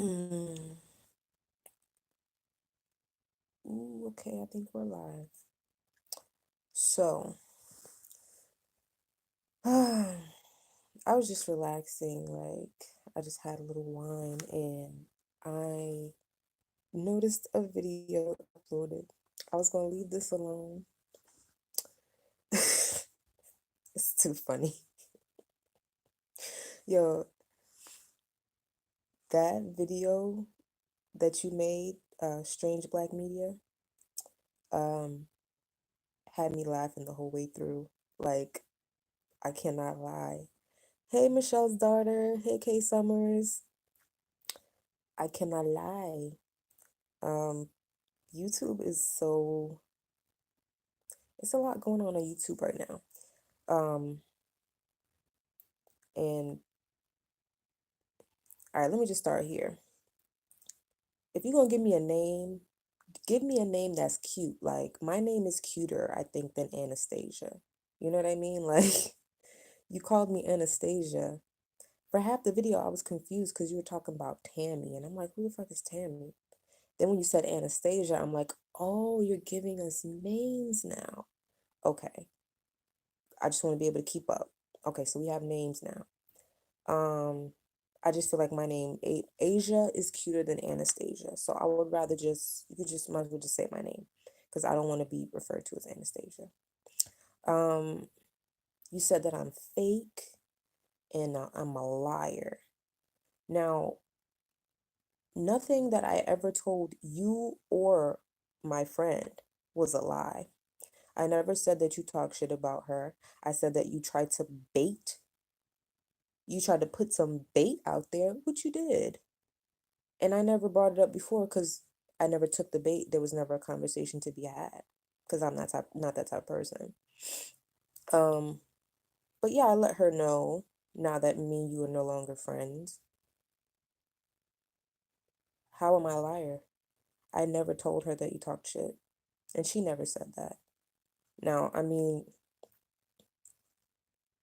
Ooh, okay, I think we're live. So, I was just relaxing, I just had a little wine and I noticed a video uploaded. I was gonna leave this alone. It's too funny. Yo, that video that you made, Strange Black Media, um, had me laughing the whole way through. Like, I cannot lie. Hey, Michelle's daughter. Hey, Kay Summers. I cannot lie. Um, YouTube is it's a lot going on YouTube right now. And all right, let me just start here. If you're gonna give me a name that's cute. Like my name is cuter, I think, than Anastasia. You know what I mean? Like you called me Anastasia. For half the video, I was confused because you were talking about Tammy, and I'm like, who the fuck is Tammy? Then when you said Anastasia, I'm like, oh, you're giving us names now. Okay. I just want to be able to keep up. Okay, so we have names now. I just feel like my name, Asia, is cuter than Anastasia. So I would rather you could just might as well just say my name because I don't want to be referred to as Anastasia. Um, you said that I'm fake and I'm a liar. Now, nothing that I ever told you or my friend was a lie. I never said that you talk shit about her. I said that you tried to put some bait out there, which you did. And I never brought it up before because I never took the bait. There was never a conversation to be had because I'm not that type of person. Um, but yeah, I let her know now that me and you are no longer friends. How am I a liar? I never told her that you talked shit, and she never said that. Now, I mean,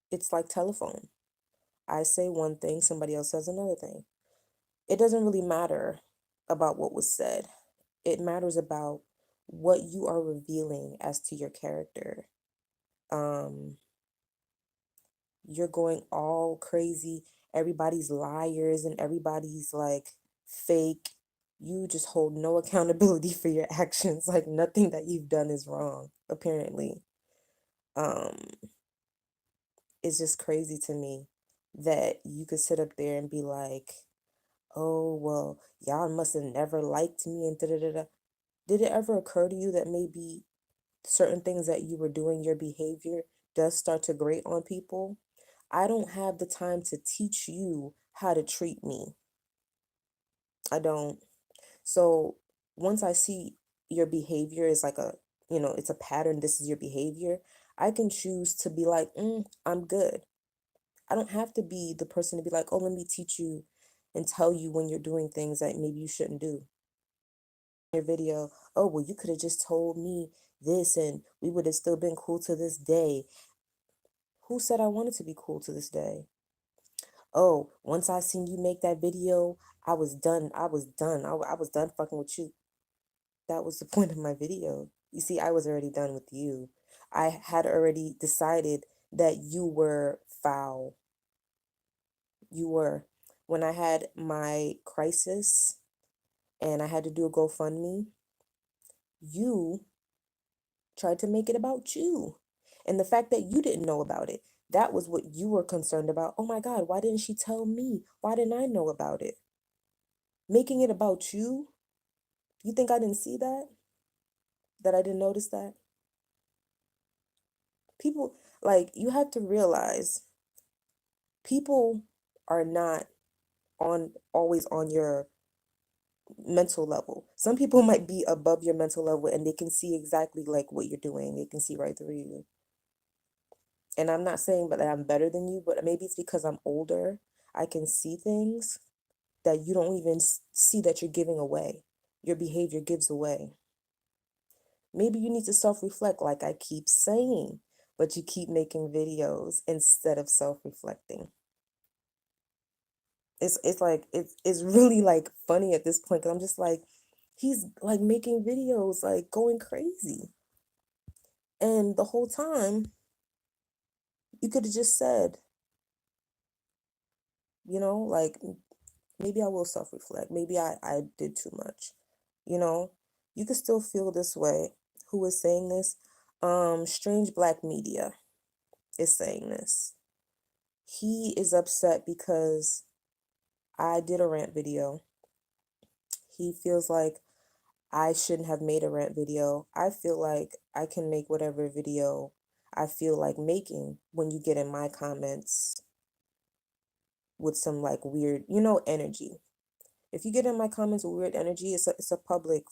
it's like telephone. I say one thing, somebody else says another thing. It doesn't really matter about what was said. It matters about what you are revealing as to your character. Um, you're going all crazy. Everybody's liars and everybody's like fake. You just hold no accountability for your actions. Like nothing that you've done is wrong, apparently. Um, it's just crazy to me that you could sit up there and be like, oh, well, y'all must have never liked me and da da da da. Did it ever occur to you that maybe certain things that you were doing, your behavior does start to grate on people? I don't have the time to teach you how to treat me. I don't. So once I see your behavior is like it's a pattern, this is your behavior, I can choose to be like, I'm good. I don't have to be the person to be like, oh, let me teach you and tell you when you're doing things that maybe you shouldn't do. Your video, oh, well, you could have just told me this and we would have still been cool to this day. Who said I wanted to be cool to this day? Oh, once I seen you make that video, I was done. I was done. I was done fucking with you. That was the point of my video. You see, I was already done with you. I had already decided that you were foul. You were. When I had my crisis and I had to do a GoFundMe, you tried to make it about you. And the fact that you didn't know about it, that was what you were concerned about. Oh my God, why didn't she tell me? Why didn't I know about it? Making it about you? You think I didn't see that? That I didn't notice that? People, like, you have to realize people are not always on your mental level. Some people might be above your mental level and they can see exactly like what you're doing. They can see right through you. And I'm not saying that I'm better than you, but maybe it's because I'm older. I can see things that you don't even see that you're giving away. Your behavior gives away. Maybe you need to self-reflect like I keep saying, but you keep making videos instead of self-reflecting. It's like it's really like funny at this point because I'm just like, he's like making videos like going crazy, and the whole time you could have just said, like, maybe I will self-reflect. Maybe I did too much. You know, you could still feel this way. Who is saying this? Strange Black Media is saying this. He is upset because I did a rant video. He feels like I shouldn't have made a rant video. I feel like I can make whatever video I feel like making when you get in my comments with some like weird, energy. If you get in my comments with weird energy, it's a public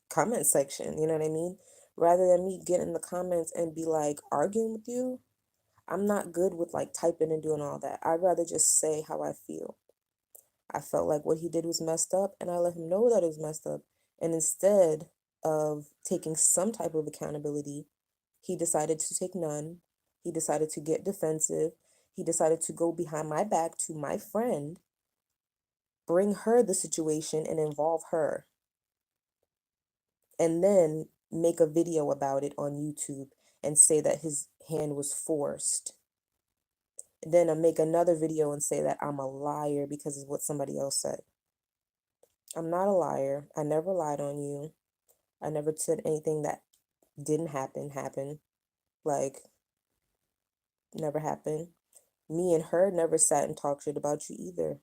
comment section, you know what I mean? Rather than me get in the comments and be like arguing with you, I'm not good with like typing and doing all that. I'd rather just say how I feel. I felt like what he did was messed up, and I let him know that it was messed up. And instead of taking some type of accountability, he decided to take none. He decided to get defensive. He decided to go behind my back to my friend, bring her the situation and involve her, and then make a video about it on YouTube and say that his hand was forced. Then I make another video and say that I'm a liar because of what somebody else said. I'm not a liar. I never lied on you. I never said anything that didn't happen. Like, never happened. Me and her never sat and talked shit about you either.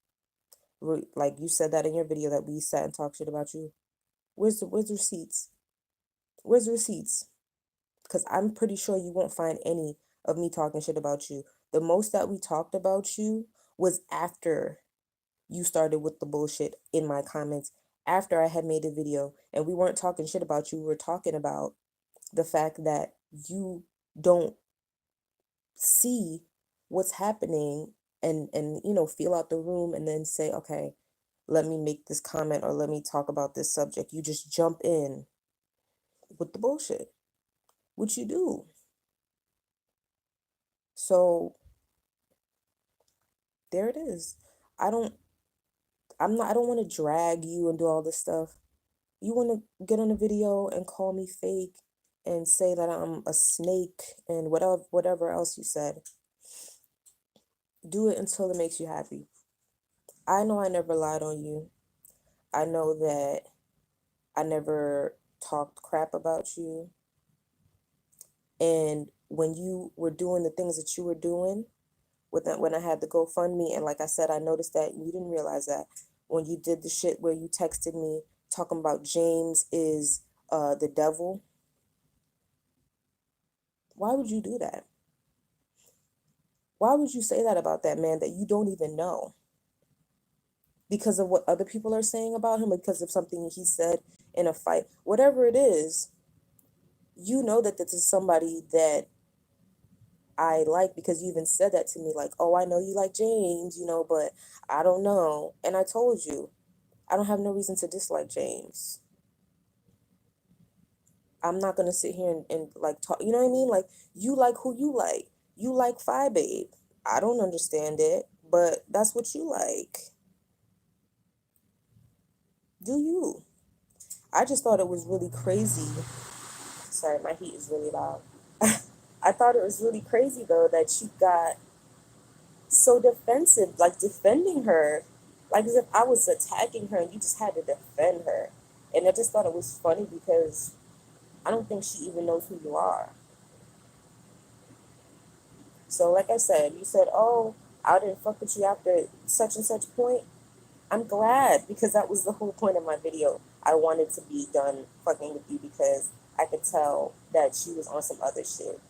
Like you said that in your video that we sat and talked shit about you. Where's the receipts? Where's the receipts? Because I'm pretty sure you won't find any of me talking shit about you. The most that we talked about you was after you started with the bullshit in my comments, after I had made a video, and we weren't talking shit about you. We were talking about the fact that you don't see what's happening and feel out the room and then say, okay, let me make this comment or let me talk about this subject. You just jump in with the bullshit, which you do. So there it is. I don't I don't want to drag you and do all this stuff. You want to get on a video and call me fake and say that I'm a snake and whatever else you said. Do it until it makes you happy. I know I never lied on you. I know that I never talked crap about you. And when you were doing the things that you were doing, when I had the GoFundMe, and like I said, I noticed that you didn't realize that when you did the shit where you texted me talking about James is the devil. Why would you do that? Why would you say that about that man that you don't even know? Because of what other people are saying about him, because of something he said in a fight, whatever it is, you know that this is somebody that I like because you even said that to me, like, oh, I know you like James, but I don't know. And I told you, I don't have no reason to dislike James. I'm not gonna sit here and like talk, you know what I mean? Like, you like who you like. You like Fi Babe. I don't understand it, but that's what you like. Do you? I just thought it was really crazy. Sorry, my heat is really loud. I thought it was really crazy though that you got so defensive, like defending her, like as if I was attacking her and you just had to defend her. And I just thought it was funny because I don't think she even knows who you are. So like I said, you said, oh, I didn't fuck with you after such and such point. I'm glad because that was the whole point of my video. I wanted to be done fucking with you because I could tell that she was on some other shit.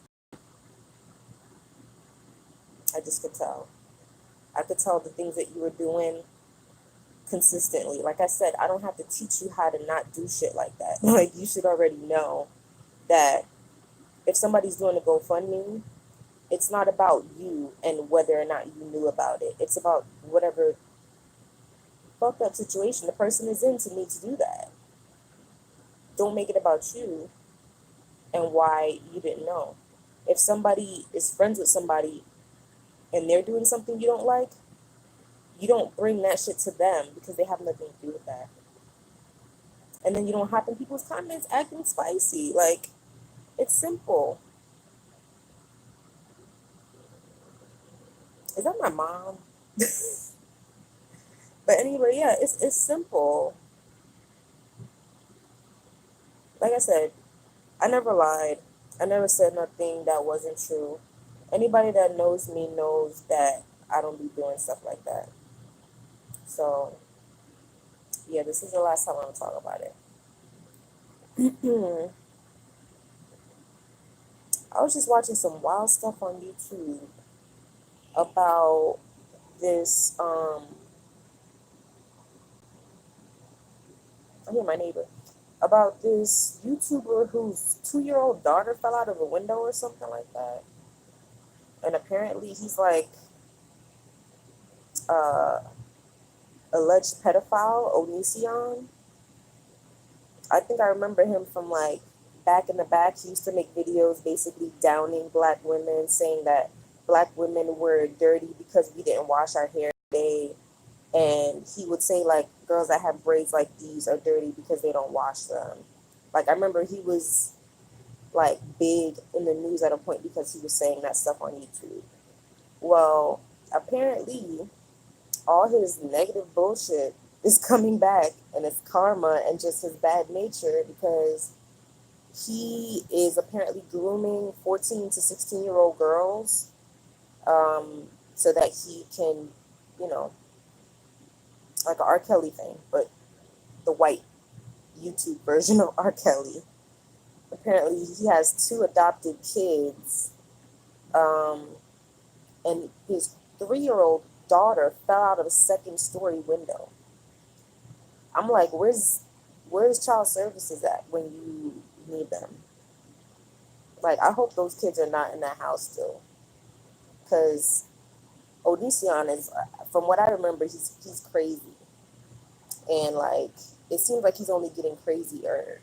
I just could tell. I could tell the things that you were doing consistently. Like I said, I don't have to teach you how to not do shit like that. Like, you should already know that if somebody's doing a GoFundMe, it's not about you and whether or not you knew about it. It's about whatever fucked up situation the person is in to need to do that. Don't make it about you and why you didn't know. If somebody is friends with somebody and they're doing something you don't like, You don't bring that shit to them because they have nothing to do with that. And then you don't hop in people's comments acting spicy. Like, it's simple. Is that my mom? But anyway, yeah, it's simple. Like I said, I never lied. I never said nothing that wasn't true. Anybody that knows me knows that I don't be doing stuff like that. So, yeah, this is the last time I'm gonna talk about it. I was just watching some wild stuff on YouTube about this. I hear my neighbor about this YouTuber whose 2-year-old daughter fell out of a window or something like that, and apparently he's like uh alleged pedophile Onision. I think I remember him from like back in the back. He used to make videos basically downing black women, saying that black women were dirty because we didn't wash our hair today. And he would say like girls that have braids like these are dirty because they don't wash them. Like I remember he was like big in the news at a point because he was saying that stuff on YouTube. Well, apparently all his negative bullshit is coming back and it's karma and just his bad nature because he is apparently grooming 14 to 16-year-old girls so that he can, you know, like a R. Kelly thing, but the white YouTube version of R. Kelly. Apparently, he has 2 adopted kids, um, and his 3-year-old daughter fell out of a second-story window. I'm like, where's child services at when you need them? Like, I hope those kids are not in that house still, because Onision is, from what I remember, he's crazy, and like it seems like he's only getting crazier.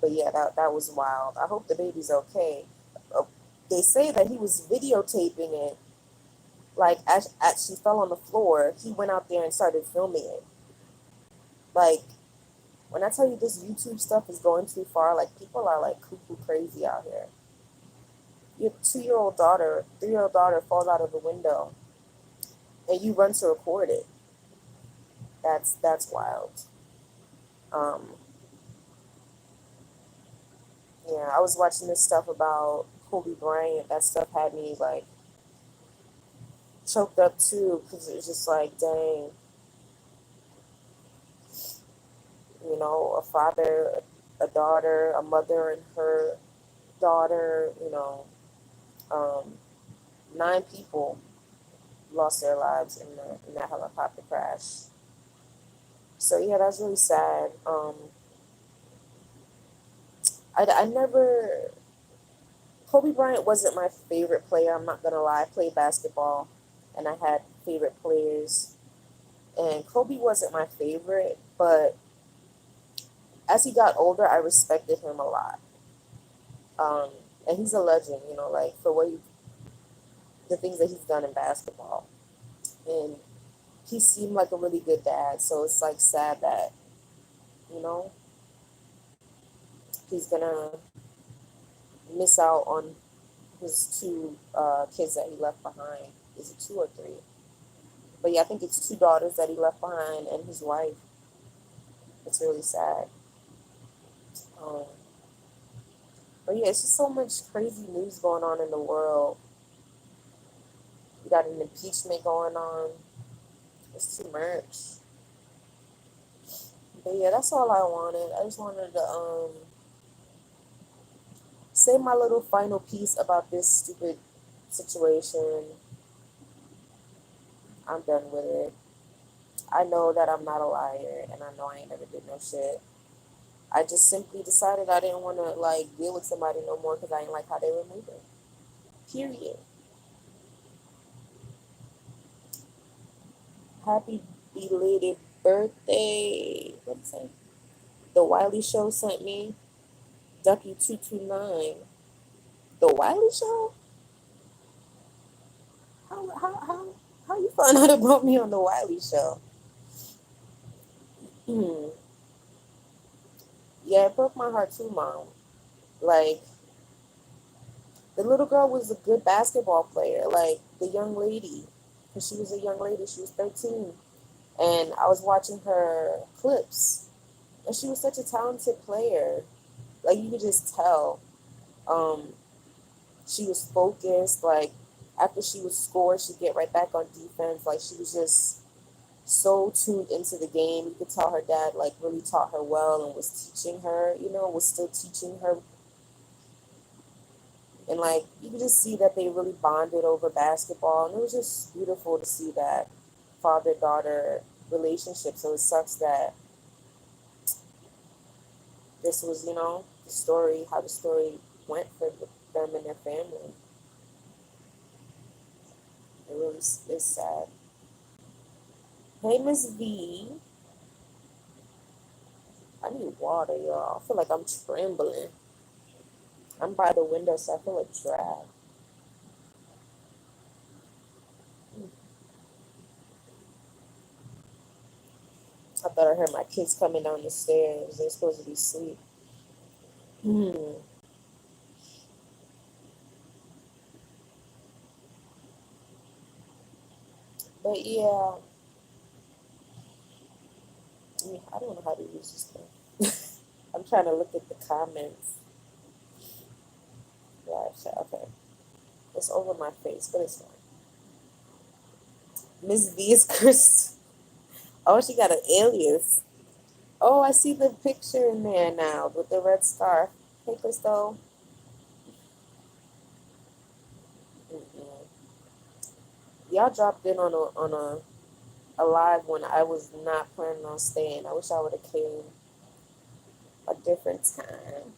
But yeah, that was wild. I hope the baby's okay. Uh, they say that he was videotaping it. Like as she fell on the floor, he went out there and started filming it. Like when I tell you this YouTube stuff is going too far, like people are like cuckoo crazy out here. Your 2-year-old daughter, 3-year-old daughter falls out of the window, and you run to record it. That's wild. Um, yeah, I was watching this stuff about Kobe Bryant. That stuff had me like choked up too because it was just like, dang, you know, a father, a daughter, a mother and her daughter, you know, um, 9 people lost their lives in that helicopter crash. So yeah, that's really sad. I never, Kobe Bryant wasn't my favorite player. I'm not gonna lie. I played basketball, and I had favorite players, and Kobe wasn't my favorite, but as he got older, I respected him a lot. Um, and he's a legend, you know, like for the things that he's done in basketball. And he seemed like a really good dad, so it's like sad that, you know, he's gonna miss out on his 2 kids that he left behind. Is it 2 or 3? But yeah, I think it's 2 daughters that he left behind and his wife. It's really sad. Um, but yeah, it's just so much crazy news going on in the world. You got an impeachment going on. It's too much. But yeah, that's all I wanted. I just wanted to say my little final piece about this stupid situation. I'm done with it. I know that I'm not a liar, and I know I ain't never did no shit. I just simply decided I didn't want to like deal with somebody no more because I didn't like how they were moving. Period. Happy belated birthday. What did it say? The Wiley Show sent me Ducky229. The Wiley Show? How? How you find out about me on the Wiley show? Hmm. Yeah, it broke my heart too, Mom. Like, the little girl was a good basketball player. Like, the young lady, because she was a young lady, she was 13. And I was watching her clips, and she was such a talented player. Like, you could just tell. Um, she was focused. Like, after she would score, she'd get right back on defense. Like, she was just so tuned into the game. You could tell her dad, like, really taught her well and was teaching her, was still teaching her. And, like, you could just see that they really bonded over basketball. And it was just beautiful to see that father-daughter relationship. So it sucks that this was, the story, how the story went for them and their family. It really is sad. Hey, Miss V. I need water, y'all. I feel like I'm trembling. I'm by the window, so I feel a drag. I thought I heard my kids coming down the stairs. They're supposed to be asleep. Hmm. But yeah, I don't know how to use this thing. I'm trying to look at the comments. Gosh, okay. It's over my face, but it's fine. Miss V is Chris. Oh, she got an alias. Oh, I see the picture in there now with the red scarf. Hey, Crystal. Mm-mm. Y'all dropped in on a live when I was not planning on staying. I wish I would have came a different time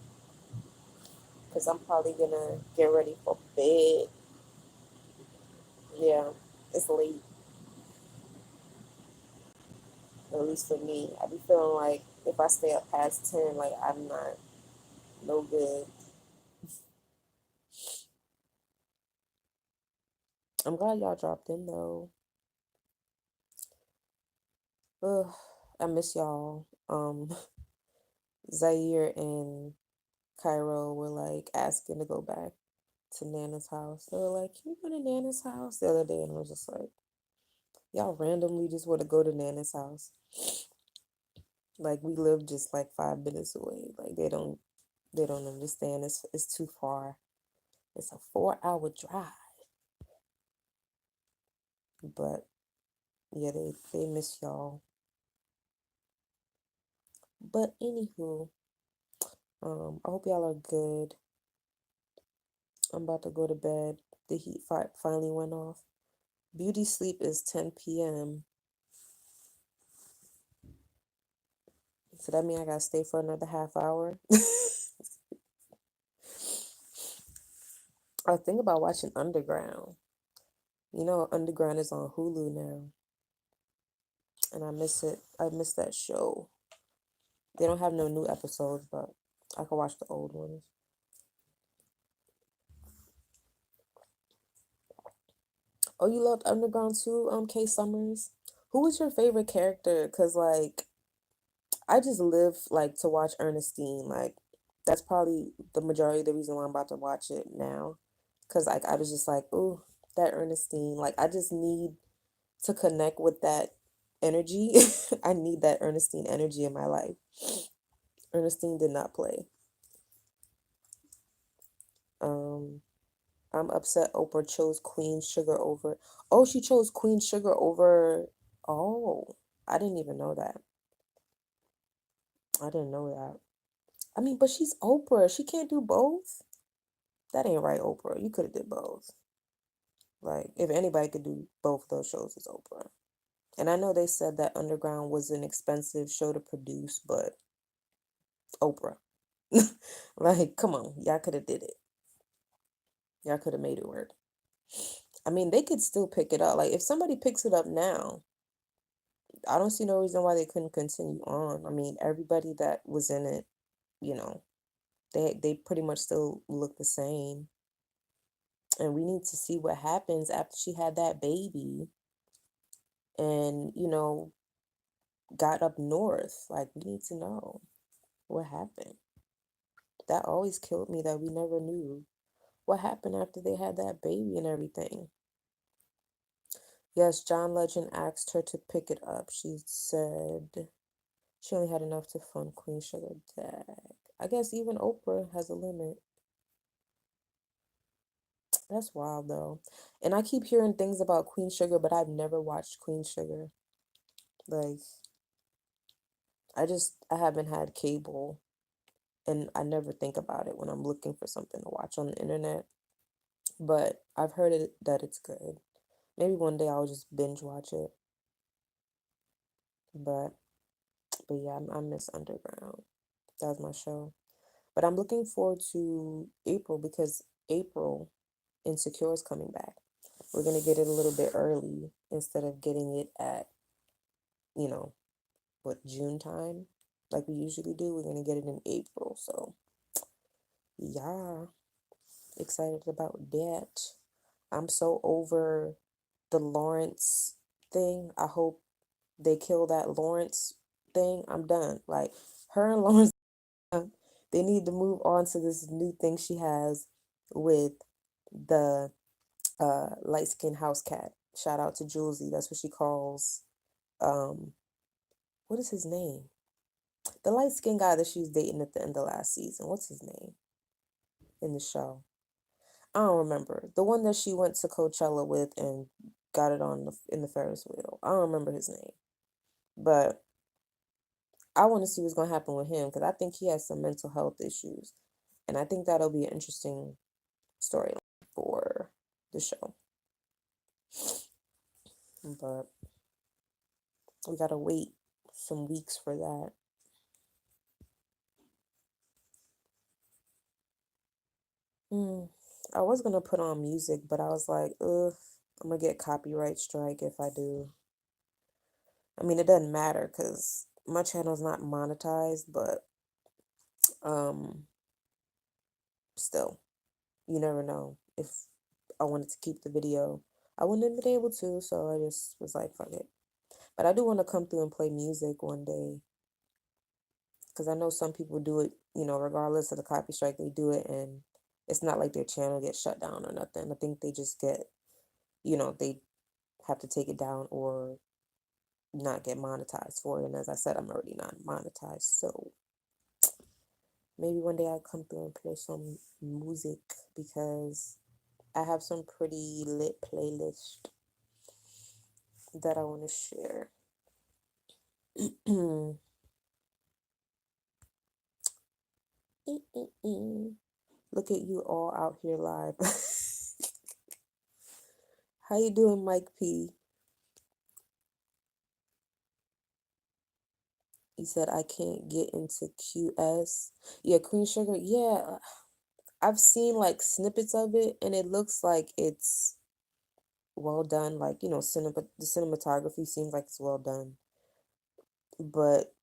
because I'm probably gonna get ready for bed. Yeah, it's late, at least for me. I be feeling like if I stay up past 10, like I'm not no good. I'm glad y'all dropped in though. Ugh, I miss y'all. Zaire and Cairo were like asking to go back to Nana's house. They were like, "Can you go to Nana's house?" the other day, and I was just like, "Y'all randomly just want to go to Nana's house." Like we live just like 5 minutes away. Like they don't understand. It's too far. It's a 4 hour drive. But yeah, they miss y'all. But anywho, I hope y'all are good. I'm about to go to bed. The heat finally went off. Beauty sleep is 10 p.m. So that means I gotta stay for another half hour. I was thinking about watching Underground. Underground is on Hulu now, and I miss it. I miss that show. They don't have no new episodes, but I can watch the old ones. Oh, you loved Underground too, K Summers? Who was your favorite character? Cause like I just live like to watch Ernestine. Like that's probably the majority of the reason why I'm about to watch it now. Cause like I was just like, ooh, that Ernestine. Like I just need to connect with that energy. I need that Ernestine energy in my life. Ernestine did not play. Um, I'm upset Oprah chose Queen Sugar over. Oh, she chose Queen Sugar over. Oh, I didn't even know that. I didn't know that. I mean, but she's Oprah. She can't do both. That ain't right, Oprah. You could have did both. Like, if anybody could do both of those shows, it's Oprah. And I know they said that Underground was an expensive show to produce, but Oprah. Like, come on, y'all could have did it. Y'all could have made it work. I mean, they could still pick it up. Like, if somebody picks it up now, I don't see no reason why they couldn't continue on. I mean, everybody that was in it, you know, they pretty much still look the same. And we need to see what happens after she had that baby. and, got up north. Like, we need to know what happened. That always killed me that we never knew what happened after they had that baby and everything. Yes, John Legend asked her to pick it up. She said she only had enough to fund Queen Sugar Dad. I guess even Oprah has a limit. That's wild though. And I keep hearing things about Queen Sugar, but I've never watched Queen Sugar. Like, I haven't had cable, and I never think about it when I'm looking for something to watch on the internet. But I've heard that it's good. Maybe one day I'll just binge watch it. But yeah, I miss Underground. That was my show. But I'm looking forward to April because April Insecure is coming back. We're gonna get it a little bit early instead of getting it at, you know, June time, like we usually do. We're gonna get it in April. So yeah, excited about that. I'm so over the Lawrence thing. I hope they kill that Lawrence thing. I'm done. Like, her and Lawrence, they need to move on to this new thing she has with the light skinned house cat. Shout out to Julesy. That's what she calls um what is his name? The light skinned guy that she was dating at the end of last season. What's his name in the show? I don't remember. The one that she went to Coachella with and got it on in the Ferris wheel. I don't remember his name. But I want to see what's going to happen with him because I think he has some mental health issues. And I think that'll be an interesting storyline for the show. But we got to wait some weeks for that. I was going to put on music, but I was like, ugh, I'm going to get copyright strike if I do. I mean, it doesn't matter because my channel's not monetized, but um, still, you never know. If I wanted to keep the video, I wouldn't have been able to, so I just was like, fuck it. But I do want to come through and play music one day because I know some people do it, regardless of the copy strike, they do it, and it's not like their channel gets shut down or nothing. I think they just get, they have to take it down or not get monetized for it. And as I said, I'm already not monetized, so maybe one day I'll come through and play some music because I have some pretty lit playlist that I want to share. Look at you all out here live. How you doing, Mike P? He said I can't get into QS. Yeah, Queen Sugar. Yeah, I've seen like snippets of it, and it looks like it's well done. Like, the cinematography seems like it's well done. But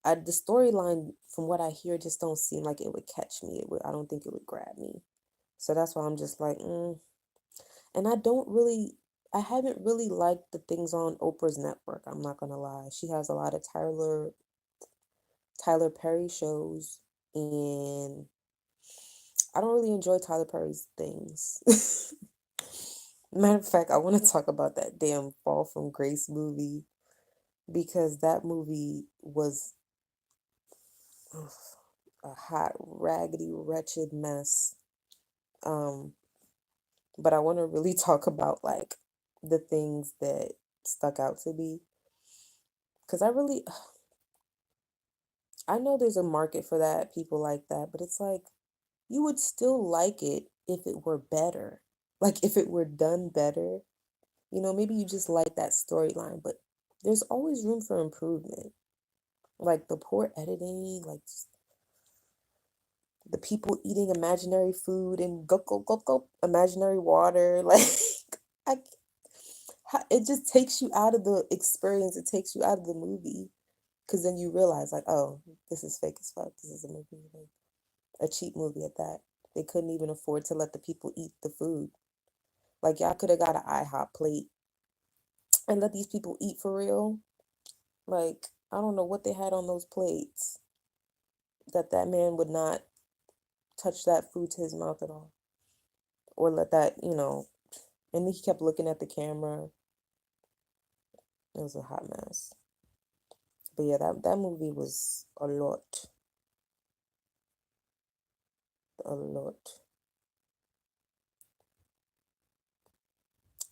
the storyline, from what I hear, just don't seem like it would catch me. I don't think it would grab me. So that's why I'm just like, And I haven't really liked the things on Oprah's network. I'm not gonna lie. She has a lot of Tyler Perry shows, and I don't really enjoy Tyler Perry's things. Matter of fact, I want to talk about that damn Fall from Grace movie because that movie was ugh, a hot, raggedy, wretched mess. Um, but I want to really talk about like the things that stuck out to me because I know there's a market for that, people like that, but it's like you would still like it if it were better. Like if it were done better, maybe you just like that storyline, but there's always room for improvement. Like the poor editing, like the people eating imaginary food and go go go go imaginary water, like I, it just takes you out of the experience. It takes you out of the movie because then you realize like, oh, this is fake as fuck. This is a movie, like a cheap movie at that. They couldn't even afford to let the people eat the food. Like y'all could have got an IHOP plate and let these people eat for real. Like, I don't know what they had on those plates that man would not touch that food to his mouth at all, or let that, and he kept looking at the camera. It was a hot mess. But yeah, that movie was a lot. A lot.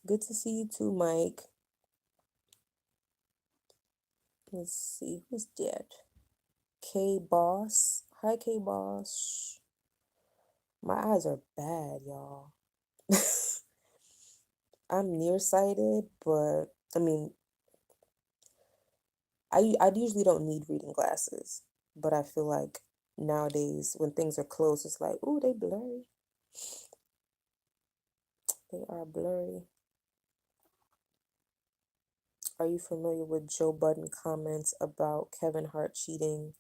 Good to see you too, Mike. Let's see, who's dead? K Boss. Hi, K Boss. My eyes are bad, y'all. I'm nearsighted, but I mean, I usually don't need reading glasses, but I feel like nowadays when things are close, it's like, ooh, they blurry. They are blurry. Are you familiar with Joe Budden comments about Kevin Hart cheating,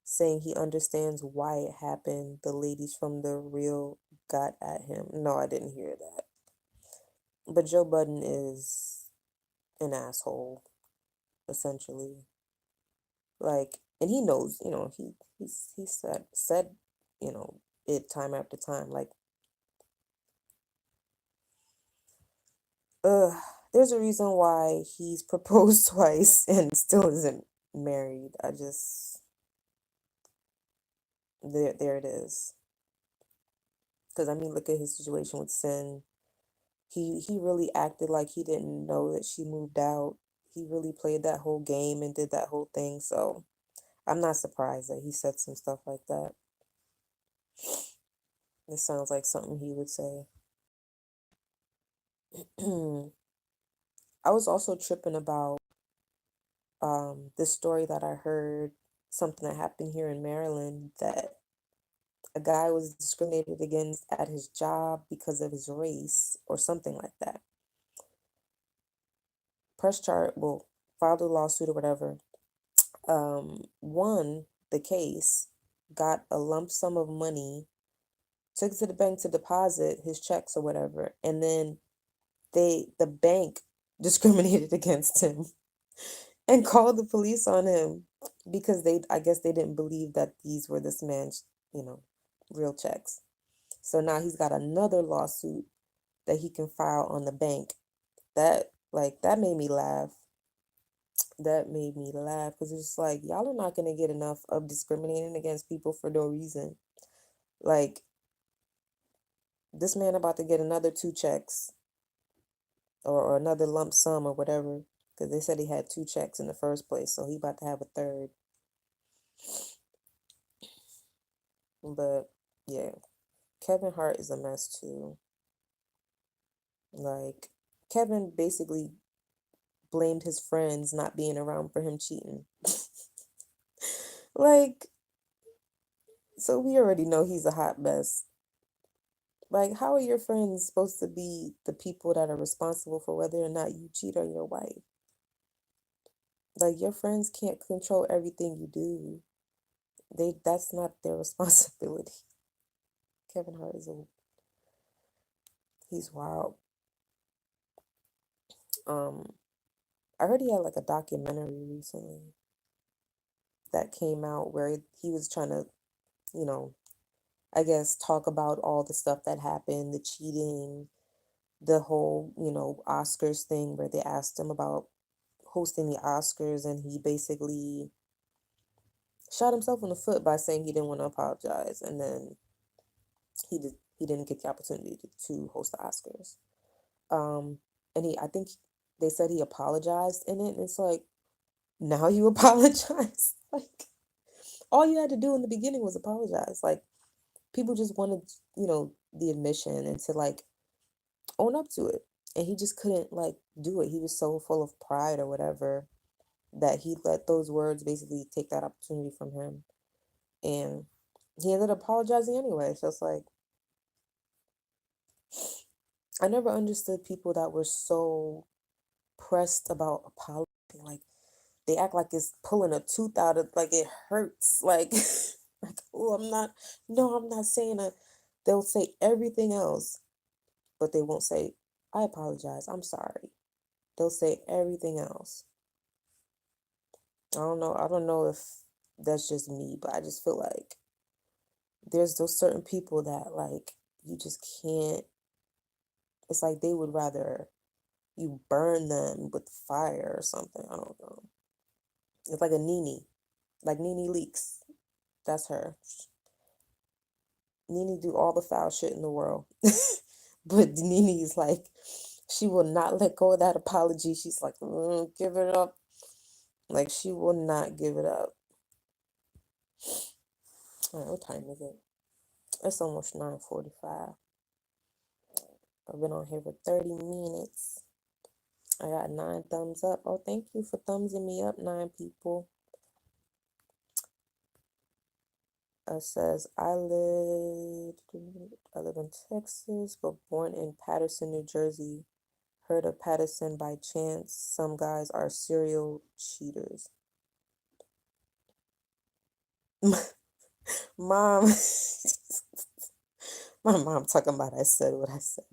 saying he understands why it happened? The ladies from The Real got at him. No, I didn't hear that. But Joe Budden is an asshole, essentially. Like, and he knows, he said, it time after time. Like, there's a reason why he's proposed twice and still isn't married. There it is. Because I mean, look at his situation with Sin. He really acted like he didn't know that she moved out. He really played that whole game and did that whole thing. So I'm not surprised that he said some stuff like that. It sounds like something he would say. I was also tripping about this story that I heard, something that happened here in Maryland, that a guy was discriminated against at his job because of his race or something like that. Well, filed a lawsuit or whatever. Won the case, got a lump sum of money, took it to the bank to deposit his checks or whatever, and then the bank discriminated against him and called the police on him because I guess they didn't believe that these were this man's, real checks. So now he's got another lawsuit that he can file on the bank. That made me laugh. That made me laugh because it's like, y'all are not going to get enough of discriminating against people for no reason. Like, this man about to get another two checks, or another lump sum or whatever, because they said he had two checks in the first place, so he about to have a third. But yeah, Kevin Hart is a mess too. Like, Kevin basically blamed his friends not being around for him cheating. Like, so we already know he's a hot mess. Like, how are your friends supposed to be the people that are responsible for whether or not you cheat on your wife? Like, your friends can't control everything you do. That's not their responsibility. Kevin Hart he's wild. I heard he had like a documentary recently that came out where he was trying to, you know, I guess talk about all the stuff that happened, the cheating, the whole, Oscars thing where they asked him about hosting the Oscars, and he basically shot himself in the foot by saying he didn't want to apologize, and then he didn't get the opportunity to host the Oscars. And I think they said he apologized in it, and it's like, now you apologize? Like, all you had to do in the beginning was apologize. Like, people just wanted, the admission and to like own up to it. And he just couldn't like do it. He was so full of pride or whatever that he let those words basically take that opportunity from him. And he ended up apologizing anyway. So it's like, I never understood people that were so pressed about apologizing. Like, they act like it's pulling a tooth out of, like, it hurts. Like, like, oh, I'm not saying a, they'll say everything else, but they won't say, I apologize, I'm sorry. They'll say everything else. I don't know if that's just me, but I just feel like there's those certain people that like you just can't. It's like they would rather you burn them with fire or something. I don't know. It's like a Nene, like Nene Leaks. That's her. Nene do all the foul shit in the world, but Nene is like, she will not let go of that apology. She's like, give it up. Like she will not give it up. All right, what time is it? It's almost 9:45. I've been on here for 30 minutes. I got 9 thumbs up. Oh, thank you for thumbsing me up, 9 people. It says, I live in Texas, but born in Paterson, New Jersey. Heard of Paterson by chance. Some guys are serial cheaters. Mom, my mom talking about I said what I said.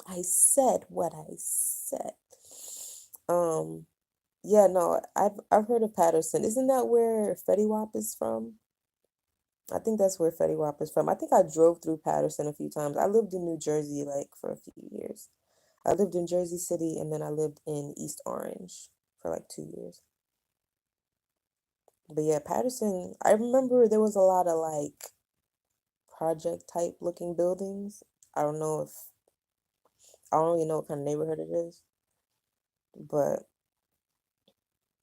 I said what I said. Yeah, no, I've heard of Paterson. Isn't that where Fetty Wap is from? I think that's where Fetty Wap is from. I think I drove through Paterson a few times. I lived in New Jersey like for a few years. I lived in Jersey City and then I lived in East Orange for like 2 years. But yeah, Paterson, I remember there was a lot of like project type looking buildings. I don't really know what kind of neighborhood it is, but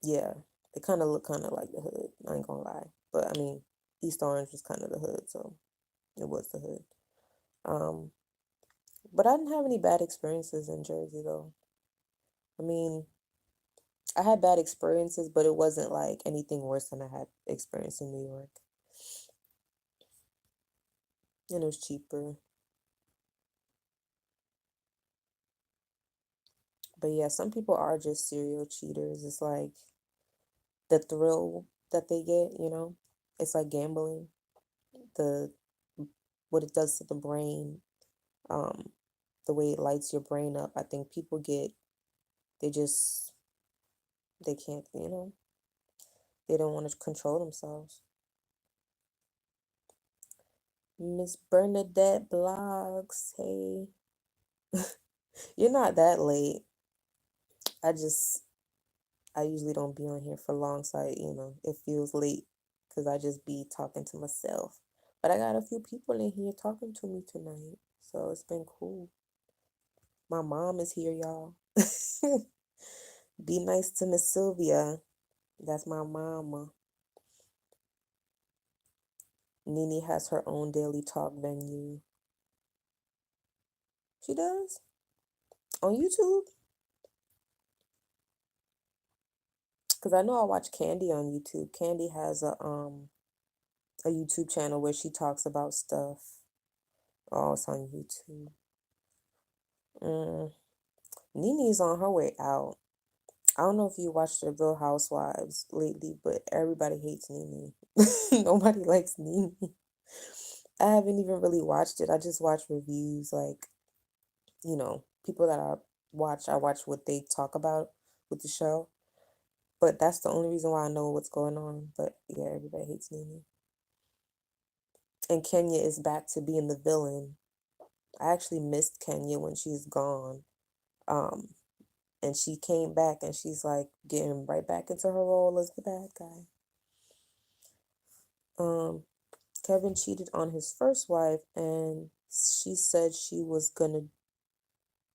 yeah, it kind of looked kind of like the hood. I ain't gonna lie, but I mean, East Orange was kind of the hood, so it was the hood. Um, but I didn't have any bad experiences in Jersey though. I mean, I had bad experiences, but it wasn't like anything worse than I had experienced in New York, and it was cheaper. But yeah, some people are just serial cheaters. It's like the thrill that they get, you know? It's like gambling. The what it does to the brain, um, the way it lights your brain up. I think people get they just they can't, they don't want to control themselves. Miss Bernadette blogs, hey. You're not that late. I just I usually don't be on here for long, so it feels late because I just be talking to myself. But I got a few people in here talking to me tonight, so it's been cool. My mom is here, y'all. Be nice to Miss Sylvia. That's my mama. Nene has her own daily talk venue. She does? On YouTube? Because I know I watch Candy on YouTube. Candy has a YouTube channel where she talks about stuff. Oh, it's on YouTube. Nene's on her way out. I don't know if you watched the Real Housewives lately, but everybody hates Nene. Nobody likes Nene. I haven't even really watched it. I just watch reviews, like, people that I watch what they talk about with the show. But that's the only reason why I know what's going on. But yeah, everybody hates Nene. And Kenya is back to being the villain. I actually missed Kenya when she's gone. Um, and she came back and she's like getting right back into her role as the bad guy. Kevin cheated on his first wife and she said she was gonna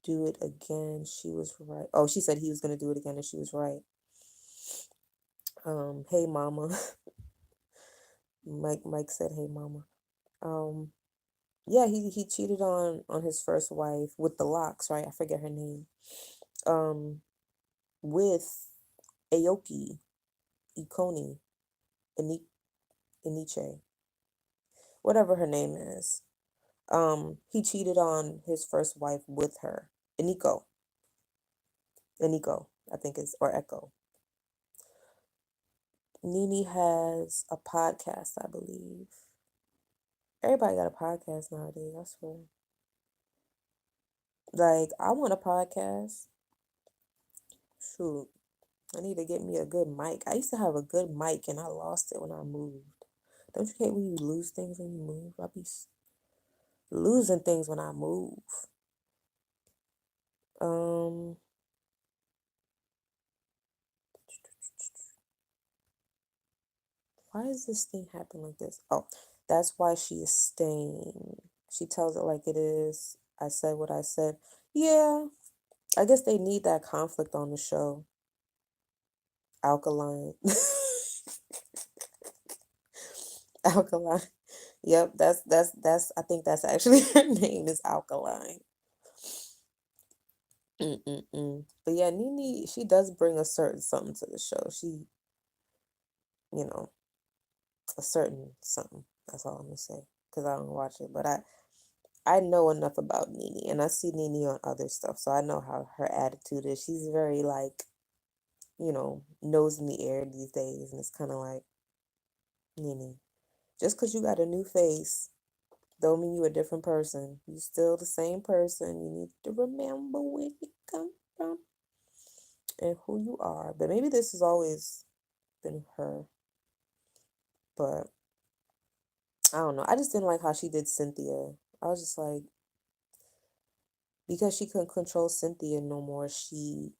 do it again. She was right. Oh, she said he was gonna do it again and she was right. Hey mama. Mike said, hey mama. Yeah, he cheated on his first wife with the locks, right? I forget her name. With Aoki, Ikoni, Iniche, whatever her name is. He cheated on his first wife with her. Iniko, I think is, or Echo. Nene has a podcast, I believe. Everybody got a podcast nowadays, I swear. Like, I want a podcast. Shoot, I need to get me a good mic. I used to have a good mic and I lost it when I moved. Don't you hate when you lose things when you move? I be losing things when I move. Um, why does this thing happen like this? Oh, that's why she is staying. She tells it like it is. I said what I said. Yeah, I guess they need that conflict on the show. Alkaline. Alkaline. Yep, that's I think that's actually her name is Alkaline. Mm-mm-mm. But yeah, Nene, she does bring a certain something to the show. She, you know, a certain something. That's all I'm gonna say. Because I don't watch it. But I know enough about Nene and I see Nene on other stuff. So I know how her attitude is. She's very like, nose in the air these days. And it's kinda like, Nene, just because you got a new face don't mean you a different person. You still the same person. You need to remember where you come from and who you are. But maybe this has always been her. But I don't know. I just didn't like how she did Cynthia. I was just like, because she couldn't control Cynthia no more, she,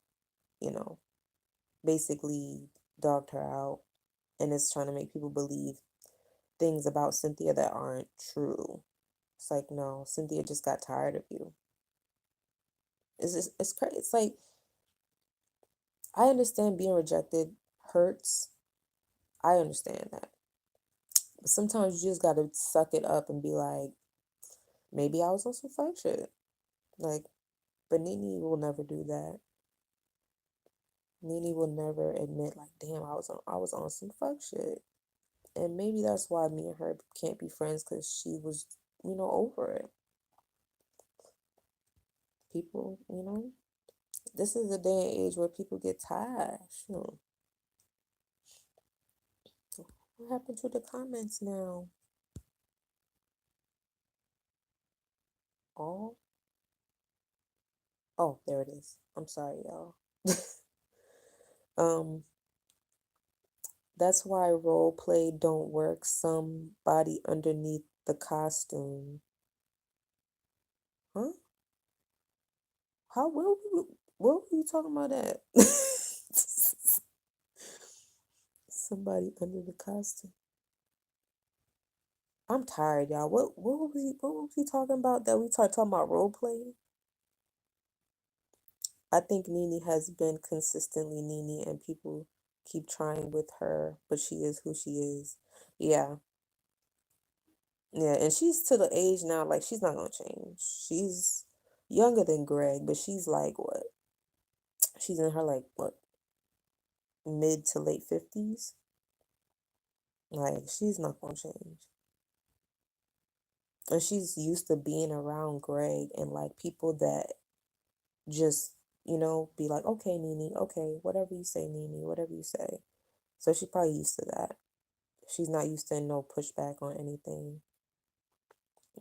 you know, basically dogged her out and is trying to make people believe things about Cynthia that aren't true. It's like, no, Cynthia just got tired of you. It's crazy. It's like, I understand being rejected hurts. I understand that. But sometimes you just gotta suck it up and be like, maybe I was on some fuck shit. Like, but Nene will never do that. Nene will never admit like, damn, I was on some fuck shit. And maybe that's why me and her can't be friends because she was, over it. People, this is a day and age where people get tired. What happened to the comments now? Oh, oh, there it is. I'm sorry, y'all. um, that's why role play don't work. Somebody underneath the costume. Huh? How? What were you talking about that? Somebody under the costume. I'm tired, y'all. What was he talking about that we talking about role playing? I think Nene has been consistently Nene and people keep trying with her, but she is who she is. Yeah. Yeah, and she's to the age now, like she's not gonna change. She's younger than Greg, but she's like what? She's in her like what, mid to late 50s? Like she's not gonna change. And she's used to being around Greg and like people that just, be like, okay, Nene, okay, whatever you say, Nene, whatever you say. So she's probably used to that. She's not used to no pushback on anything.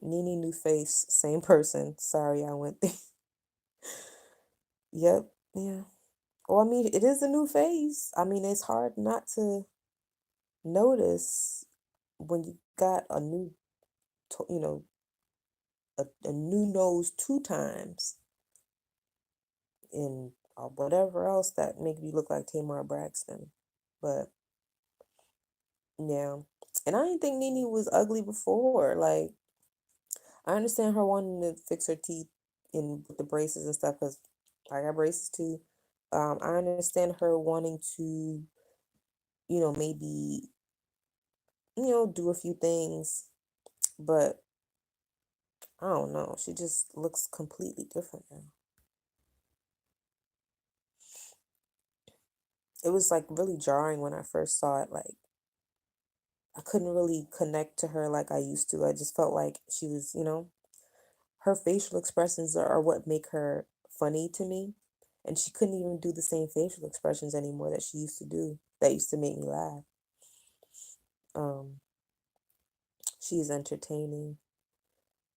Nene, new face, same person. Sorry, I went there. Yep, yeah. Well, I mean, it is a new face. I mean, it's hard not to notice when you got a new, a new nose 2 times and whatever else that make you look like Tamar Braxton. But yeah, and I didn't think Nene was ugly before. Like, I understand her wanting to fix her teeth in with the braces and stuff because I got braces too. I understand her wanting to, maybe, do a few things, but I don't know. She just looks completely different now. It was like really jarring when I first saw it. Like, I couldn't really connect to her like I used to. I just felt like she was, her facial expressions are what make her funny to me. And she couldn't even do the same facial expressions anymore that she used to do. That used to make me laugh. Um, she is entertaining.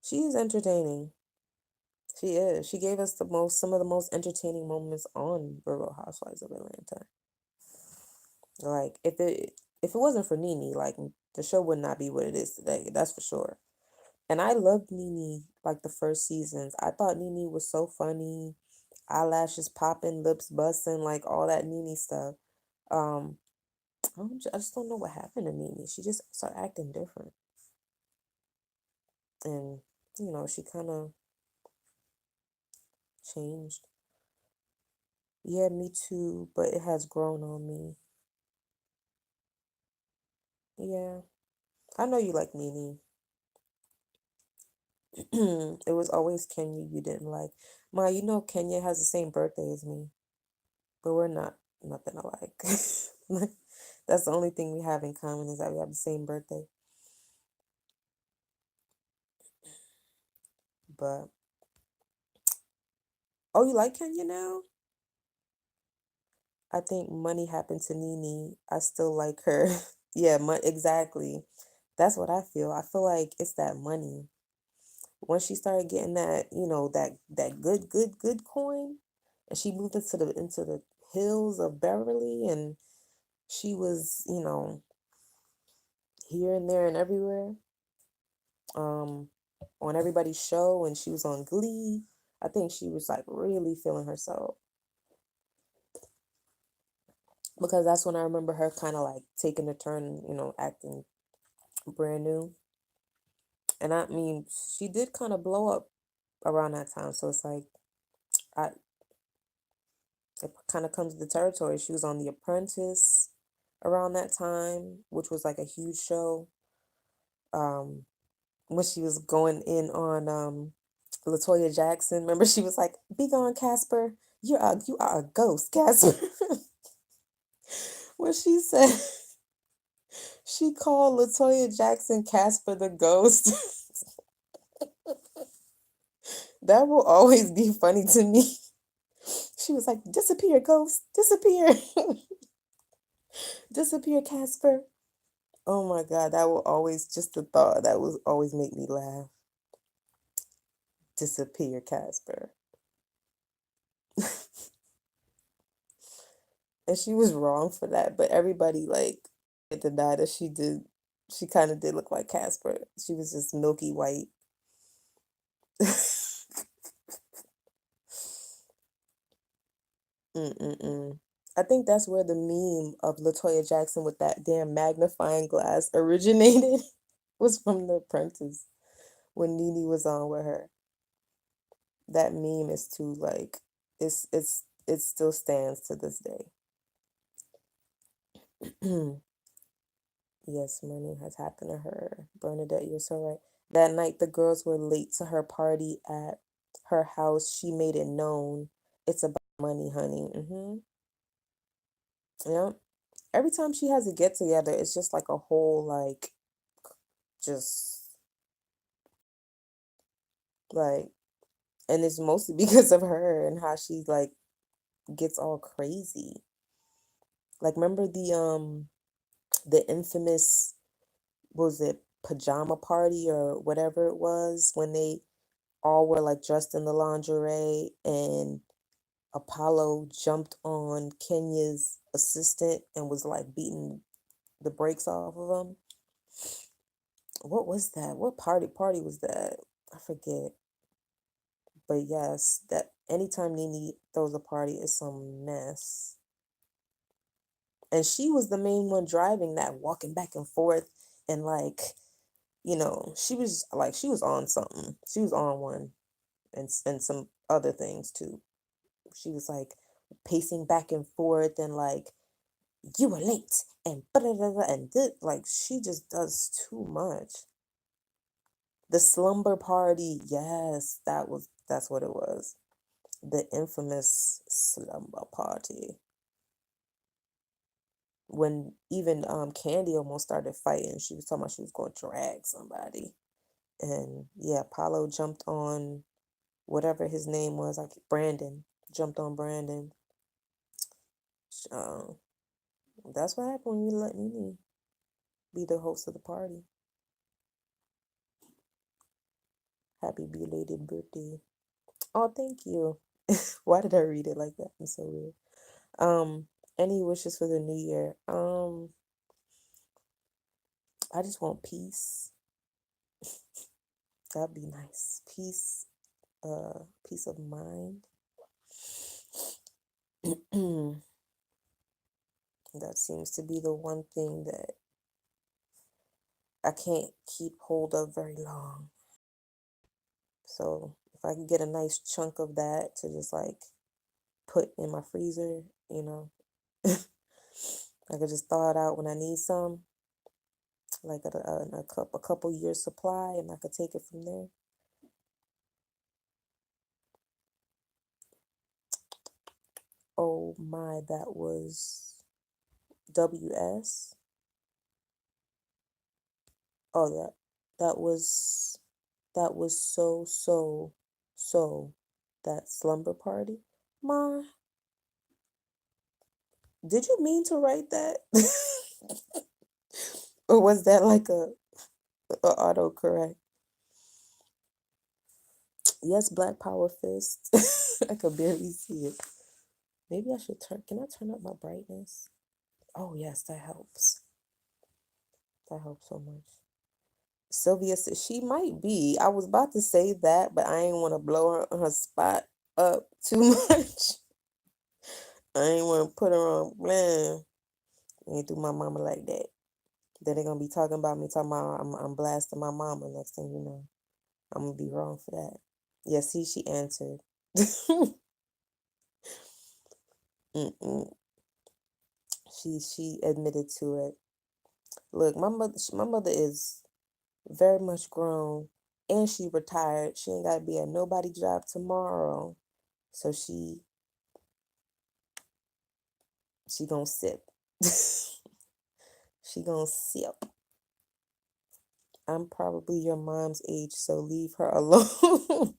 She is entertaining. She is. She gave us some of the most entertaining moments on Real Housewives of Atlanta. Like if it wasn't for Nene, like the show would not be what it is today. That's for sure. And I loved Nene like the first seasons. I thought Nene was so funny, eyelashes popping, lips busting, like all that Nene stuff. Um, I just don't know what happened to Nene. She just started acting different, and she kind of changed. Yeah, me too, but it has grown on me. Yeah, I know you like Nene. It was always Kenya you didn't like. Ma, Kenya has the same birthday as me, but we're not nothing alike. That's the only thing we have in common is that we have the same birthday. But oh, you like Kenya now? I think money happened to Nene. I still like her. Yeah, exactly. That's what I feel. I feel like it's that money. Once she started getting that, that good coin, and she moved into the hills of Beverly, and she was, here and there and everywhere, um, on everybody's show, and she was on Glee. I think she was like really feeling herself because that's when I remember her kind of like taking a turn, acting brand new. And I mean, she did kind of blow up around that time, so it's like I it kind of comes to the territory. She was on The Apprentice around that time, which was like a huge show. Um, when she was going in on Latoya Jackson, remember she was like, "Be gone, Casper. You are a ghost, Casper." When she said she called Latoya Jackson Casper the ghost, that will always be funny to me. She was like, "Disappear, ghost, disappear, disappear, Casper." Oh my God, that will always just the thought that will always make me laugh. Disappear, Casper. And she was wrong for that, but everybody like denied that she did. She kind of did look like Casper. She was just milky white. Mm-mm-mm. I think that's where the meme of Latoya Jackson with that damn magnifying glass originated. Was from The Apprentice when Nene was on with her. That meme is too like it still stands to this day. Yes, money has happened to her. Bernadette, you're so right. That night the girls were late to her party at her house. She made it known it's about money, honey. Yeah. Every time she has a get together, it's just like a whole like just like and it's mostly because of her and how she like gets all crazy. Like remember the infamous was it pajama party or whatever it was when they all were like dressed in the lingerie and Apollo jumped on Kenya's assistant and was like beating the brakes off of him. What was that? What party was that? I forget. But yes, that anytime Nene throws a party, it's some mess. And she was the main one driving that, walking back and forth, and like, she was on something. She was on one, and some other things too. She was like pacing back and forth, and like, you were late, and and like she just does too much. The slumber party, yes, that's what it was. The infamous slumber party. When even Candy almost started fighting, she was talking about she was going to drag somebody. And yeah, Apollo jumped on whatever his name was, like Brandon, jumped on Brandon. Um, that's what happened when you let Nene be the host of the party. Happy belated birthday. Oh, thank you. Why did I read it like that? I'm so weird. Um, any wishes for the new year? I just want peace. That'd be nice. Peace, peace of mind. That seems to be the one thing that I can't keep hold of very long. So if I could get a nice chunk of that to just like put in my freezer, you know, I could just thaw it out when I need some, like a couple years supply, and I could take it from there. Oh my, that was WS. Oh, that was so that slumber party. Ma, did you mean to write that? Or was that like a autocorrect? Yes, Black Power Fist. I could barely see it. Maybe I should can I turn up my brightness? Oh yes, that helps. That helps so much. Sylvia said she might be. I was about to say that, but I ain't want to blow her spot up too much. I ain't want to put her on. Man, ain't do my mama like that. Then they gonna be talking about me, talking about I'm blasting my mama. Next thing you know, I'm gonna be wrong for that. Yeah, see, she answered. Mm-mm. She admitted to it. Look, my mother is very much grown, and she retired. She ain't gotta be at nobody job tomorrow, so she gonna sip. She gonna sip. I'm probably your mom's age, so leave her alone.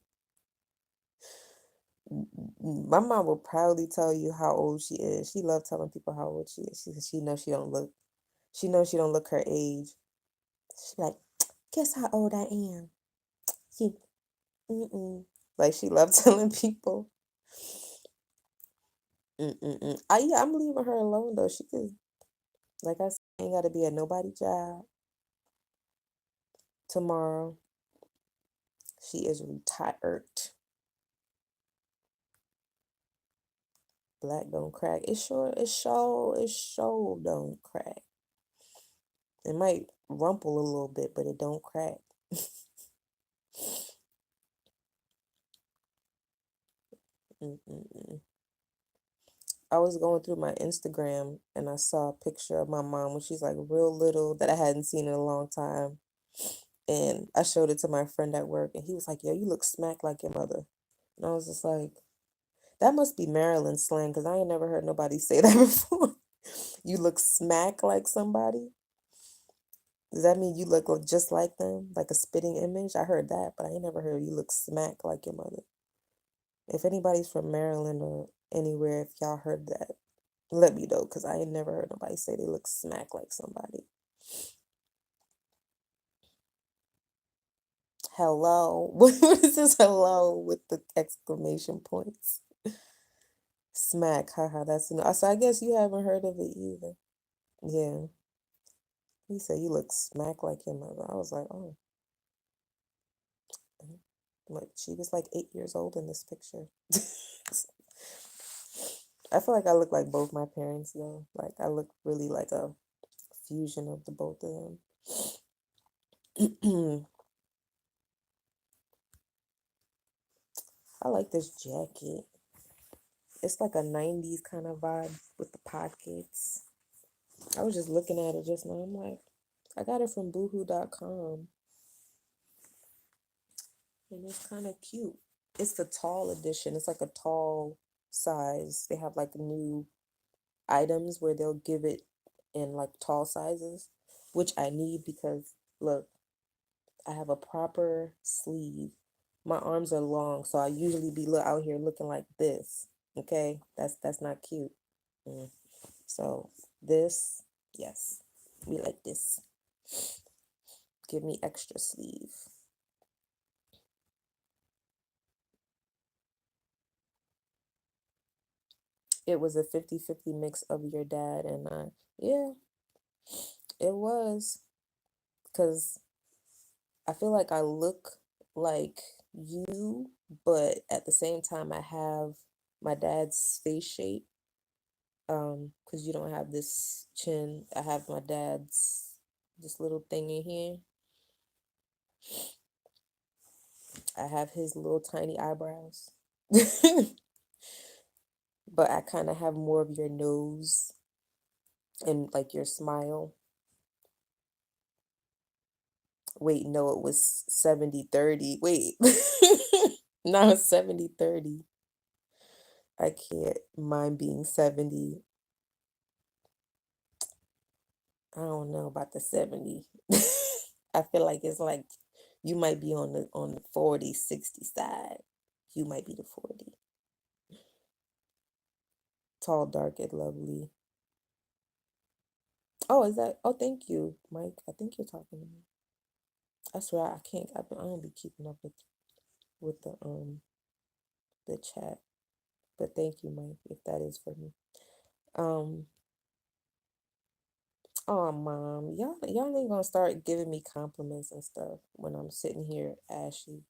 My mom will proudly tell you how old she is. She loves telling people how old she is. She knows she don't look. She knows she don't look her age. She like, guess how old I am. You, like she loves telling people. Yeah, I'm leaving her alone though. She could, like I said, ain't got to be at nobody job tomorrow. She is retired. Black don't crack. It sure don't crack. It might rumple a little bit, but it don't crack. Mm-mm-mm. I was going through my Instagram and I saw a picture of my mom when she's like real little that I hadn't seen in a long time. And I showed it to my friend at work and he was like, yo, you look smack like your mother. And I was just like, that must be Maryland slang because I ain't never heard nobody say that before. You look smack like somebody? Does that mean you look just like them? Like a spitting image? I heard that, but I ain't never heard you look smack like your mother. If anybody's from Maryland or anywhere, if y'all heard that, let me know, because I ain't never heard nobody say they look smack like somebody. Hello. What is this hello with the exclamation points? Smack, haha, that's enough. So I guess you haven't heard of it either. Yeah. He said you look smack like your mother. I was like, oh. Like she was like 8 years old in this picture. I feel like I look like both my parents though. Like I look really like a fusion of the both of them. I like this jacket. It's like a 90s kind of vibe with the pockets. I was just looking at it just now. I'm like, I got it from boohoo.com. And it's kind of cute. It's the tall edition. It's like a tall size. They have like new items where they'll give it in like tall sizes, which I need because look, I have a proper sleeve. My arms are long, so I usually be out here looking like this. Okay, that's not cute. So this, yes, we like this. Give me extra sleeve. it was a 50-50 mix of your dad and I. Yeah, it was. Because I feel like I look like you, but at the same time, I have my dad's face shape. Because you don't have this chin. I have my dad's this little thing in here. I have his little tiny eyebrows. But I kind of have more of your nose and like your smile. Wait, no, it was 70-30. Wait. No, it's 70-30. I can't mind being 70. I don't know about the 70. I feel like it's like you might be on the 40-60 side. You might be the 40. Tall, dark, and lovely. Oh, is that? Oh, thank you, Mike. I think you're talking to me. I swear I can't. I don't be keeping up with the chat. But thank you, Mike, if that is for me. Um. Oh, mom, y'all ain't gonna start giving me compliments and stuff when I'm sitting here ashy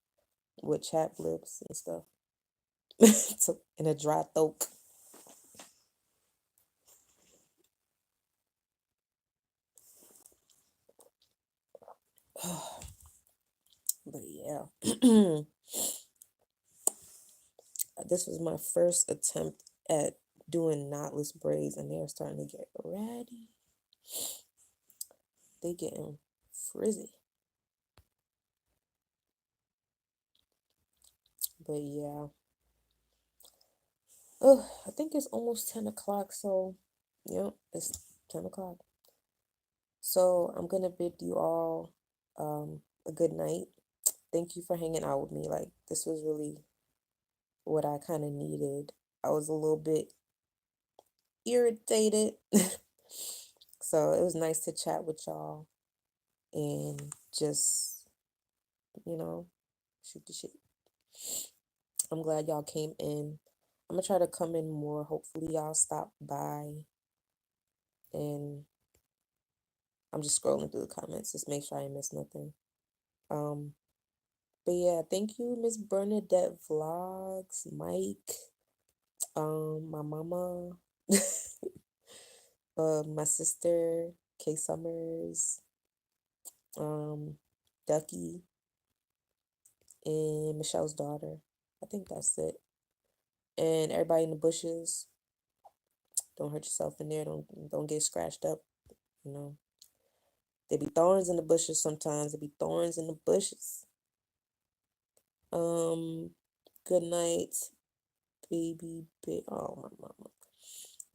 with chat blips and stuff. In a dry throat. But yeah, this was my first attempt at doing knotless braids, and they're starting to get ratty. They getting frizzy. But yeah. Oh, I think it's almost 10 o'clock, so yep, it's 10 o'clock. So I'm gonna bid you all a good night. Thank you for hanging out with me. Like, this was really what I kind of needed. I was a little bit irritated. So it was nice to chat with y'all and just, you know, shoot the shit. I'm glad y'all came in. I'm gonna try to come in more. Hopefully y'all stop by, and I'm just scrolling through the comments. Just make sure I ain't miss nothing. Um, but yeah, thank you, Miss Bernadette Vlogs, Mike, my mama, my sister, K Summers, Ducky, and Michelle's daughter. I think that's it. And everybody in the bushes, don't hurt yourself in there. Don't get scratched up. You know, there be thorns in the bushes sometimes. There be thorns in the bushes. Good night, baby. Oh, my mama.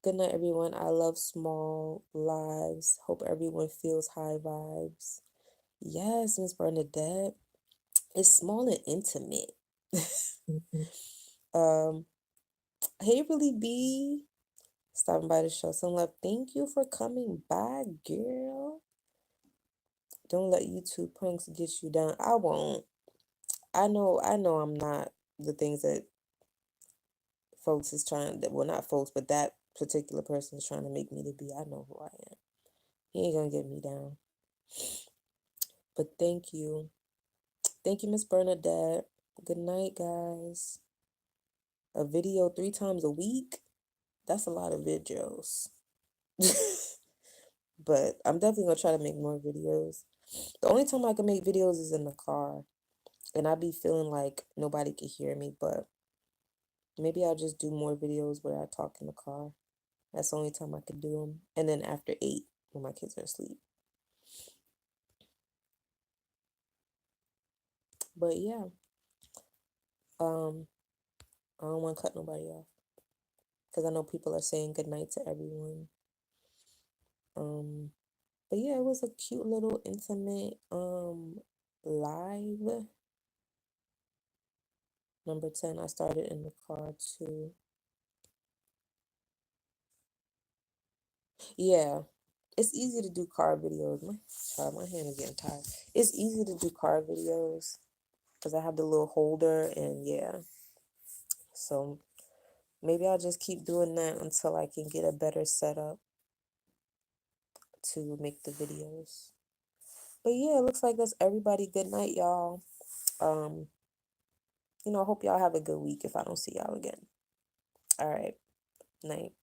Good night, everyone. I love small lives. Hope everyone feels high vibes. Yes, Miss Bernadette. It's small and intimate. Hey, Really B. Stopping by to show some love. Thank you for coming by, girl. Don't let YouTube pranks get you down. I won't. I know I'm not the things that folks is trying that well not folks, but that particular person is trying to make me to be. I know who I am. He ain't gonna get me down. But thank you. Thank you, Miss Bernadette. Good night, guys. A video 3 times a week? That's a lot of videos. But I'm definitely gonna try to make more videos. The only time I can make videos is in the car. And I be feeling like nobody can hear me, but maybe I'll just do more videos where I talk in the car. That's the only time I could do them. And then after 8, when my kids are asleep. But yeah, I don't want to cut nobody off because I know people are saying good night to everyone. But yeah, it was a cute little intimate live. Number 10, I started in the car too. Yeah, it's easy to do car videos. My hand is getting tired. It's easy to do car videos because I have the little holder and yeah. So, maybe I'll just keep doing that until I can get a better setup to make the videos. But yeah, it looks like that's everybody. Good night, y'all. Um, I hope y'all have a good week if I don't see y'all again. All right. Night.